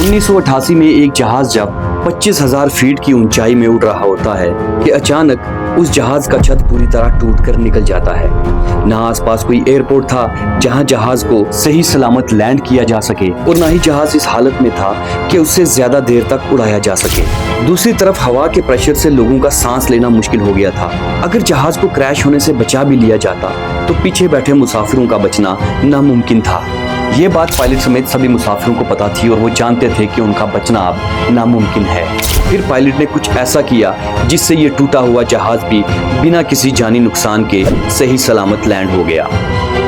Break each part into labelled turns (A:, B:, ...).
A: 1988 में एक जहाज जब 25,000 फीट की ऊंचाई में उड़ रहा होता है कि अचानक उस जहाज का छत पूरी तरह टूटकर निकल जाता है। ना आसपास कोई एयरपोर्ट था जहां जहाज को सही सलामत लैंड किया जा सके और ना ही जहाज इस हालत में था कि उससे ज्यादा देर तक उड़ाया जा सके। दूसरी तरफ हवा के प्रेशर से लोगों का सांस लेना मुश्किल हो गया था। अगर जहाज को क्रैश होने से बचा भी लिया जाता तो पीछे बैठे मुसाफिरों का बचना नामुमकिन था। ये बात पायलट समेत सभी मुसाफिरों को पता थी और वो जानते थे कि उनका बचना अब नामुमकिन है। फिर पायलट ने कुछ ऐसा किया जिससे ये टूटा हुआ जहाज भी बिना किसी जानी नुकसान के सही सलामत लैंड हो गया।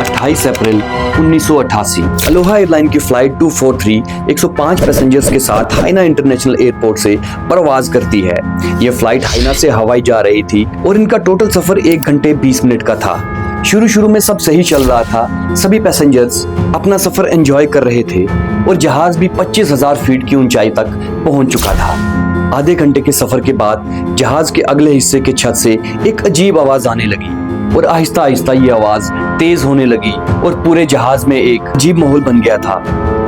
A: 28 अप्रैल 1988 अलोहा एयरलाइन की फ्लाइट 243 105 पैसेंजर्स के साथ हाइना इंटरनेशनल एयरपोर्ट से परवाज करती है। ये फ्लाइट हाइना से हवाई जा रही थी और इनका टोटल सफर 1 घंटे 20 मिनट का था। शुरू में सब सही चल रहा था, सभी पैसेंजर्स अपना सफर एंजॉय कर रहे थे और जहाज भी 25,000 फीट की ऊंचाई तक पहुंच चुका था। आधे घंटे के सफर के बाद जहाज के अगले हिस्से के छत से एक अजीब आवाज आने लगी और आहिस्ता आहिस्ता ये आवाज तेज होने लगी और पूरे जहाज में एक अजीब माहौल बन गया था।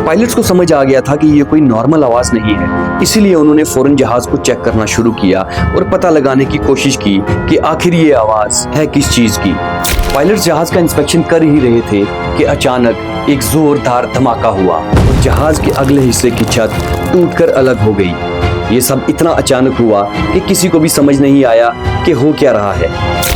A: पायलट्स को समझ आ गया था कि ये कोई नॉर्मल आवाज नहीं है, इसीलिए उन्होंने फौरन जहाज को चेक करना शुरू किया और पता लगाने की कोशिश की कि आखिर ये आवाज है किस चीज की। पायलट्स जहाज का इंस्पेक्शन कर ही रहे थे कि अचानक एक जोरदार धमाका हुआ और जहाज के अगले हिस्से की छत टूटकर अलग हो गई। ये सब इतना अचानक हुआ कि किसी को भी समझ नहीं आया कि हो क्या रहा है।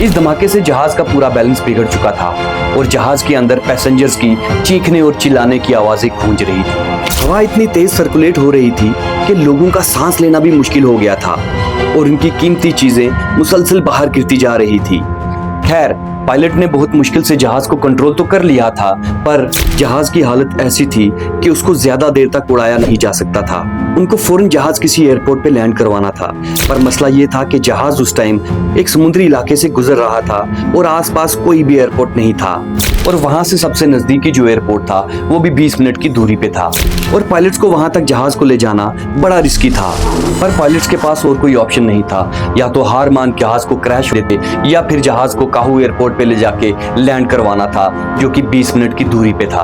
A: इस धमाके से जहाज का पूरा बैलेंस बिगड़ चुका था और जहाज के अंदर पैसेंजर्स की चीखने और चिल्लाने की आवाजें गूंज रही थी। हवा इतनी तेज सर्कुलेट हो रही थी कि लोगों का सांस लेना भी मुश्किल हो गया था और उनकी कीमती चीजें मुसलसल बाहर गिरती जा रही थी। खैर, पायलट ने बहुत मुश्किल से जहाज को कंट्रोल तो कर लिया था, पर जहाज की हालत ऐसी थी कि उसको ज्यादा देर तक उड़ाया नहीं जा सकता था। उनको फौरन जहाज किसी एयरपोर्ट पे लैंड करवाना था, पर मसला ये था कि जहाज उस टाइम एक समुद्री इलाके से गुजर रहा था और आसपास कोई भी एयरपोर्ट नहीं था और वहां से सबसे नजदीकी जो एयरपोर्ट था वो भी 20 मिनट की दूरी पे था और पायलट्स को वहां तक जहाज को ले जाना बड़ा रिस्की था। पर पायलट्स के पास और कोई ऑप्शन नहीं था, या तो हार मान जहाज को क्रैश देते या फिर जहाज को काहू एयरपोर्ट पे ले जाके लैंड करवाना था जो कि 20 मिनट की दूरी पे था।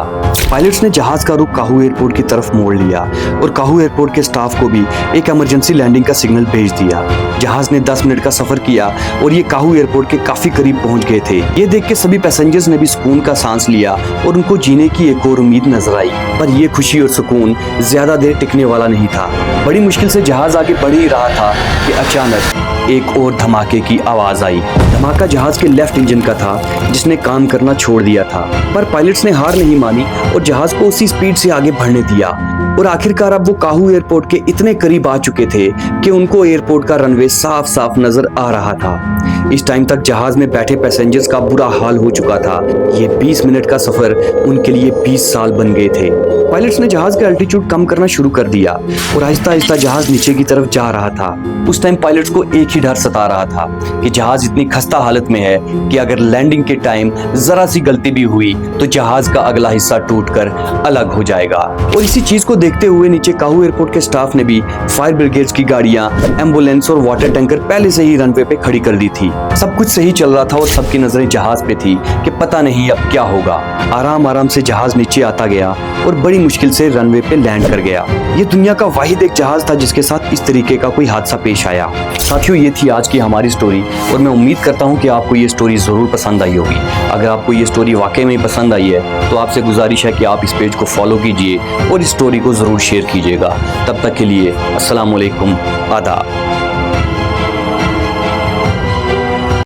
A: पायलट्स ने जहाज का रुख काहू एयरपोर्ट की तरफ मोड़ लिया और काहू एयरपोर्ट के स्टाफ को भी एक इमरजेंसी लैंडिंग का सिग्नल भेज दिया। जहाज ने 10 मिनट का सफर किया और ये काहू एयरपोर्ट के काफी करीब पहुंच गए थे। ये देख के सभी पैसेंजर्स ने भी सुकून का सांस लिया और उनको जीने की एक और उम्मीद नजर आई। पर ये खुशी और सुकून ज्यादा देर टिकने वाला नहीं था। बड़ी मुश्किल से जहाज आगे बढ़ ही रहा था कि अचानक एक और धमाके की आवाज आई। धमाका जहाज के लेफ्ट इंजन का था जिसने काम करना छोड़ दिया था, पर पायलट्स ने हार नहीं मानी और जहाज को उसी स्पीड से आगे बढ़ने दिया और आखिरकार अब वो काहू एयरपोर्ट के इतने करीब आ चुके थे कि उनको एयरपोर्ट का रनवे साफ साफ नजर आ रहा था। इस टाइम तक जहाज में बैठे पैसेंजर्स का बुरा हाल हो चुका था। ये 20 मिनट का सफर उनके लिए 20 साल बन गए थे। पायलट्स ने जहाज का एल्टीट्यूड कम करना शुरू कर दिया और आहिस्ता आहिस्ता जहाज नीचे की तरफ जा रहा था। उस टाइम पायलट्स को एक ही डर सता रहा था कि जहाज इतनी खस्ता हालत में है कि अगर लैंडिंग के टाइम जरा सी गलती भी हुई तो जहाज का अगला हिस्सा टूटकर अलग हो जाएगा। और इसी चीज को देखते हुए नीचे काहू एयरपोर्ट के स्टाफ ने भी फायर ब्रिगेड्स की गाड़ियां, एम्बुलेंस और वाटर टैंकर पहले से ही रनवे पे खड़ी कर दी थी। सब कुछ सही चल रहा था और सबकी नजरें जहाज पे थी कि पता नहीं अब क्या होगा। आराम आराम से जहाज नीचे आता गया और बड़ी मुश्किल से रनवे पे लैंड कर गया। ये दुनिया का वाहिद एक जहाज था जिसके साथ इस तरीके का कोई हादसा पेश आया। साथियों, ये थी आज की हमारी स्टोरी और मैं उम्मीद करता हूँ कि आपको ये स्टोरी जरूर पसंद आई होगी। अगर आपको ये स्टोरी वाकई में पसंद आई है तो आपसे गुजारिश है कि आप इस पेज को फॉलो कीजिए और इस स्टोरी को जरूर शेयर कीजिएगा। तब तक के लिए अस्सलाम वालेकुम, आदाब।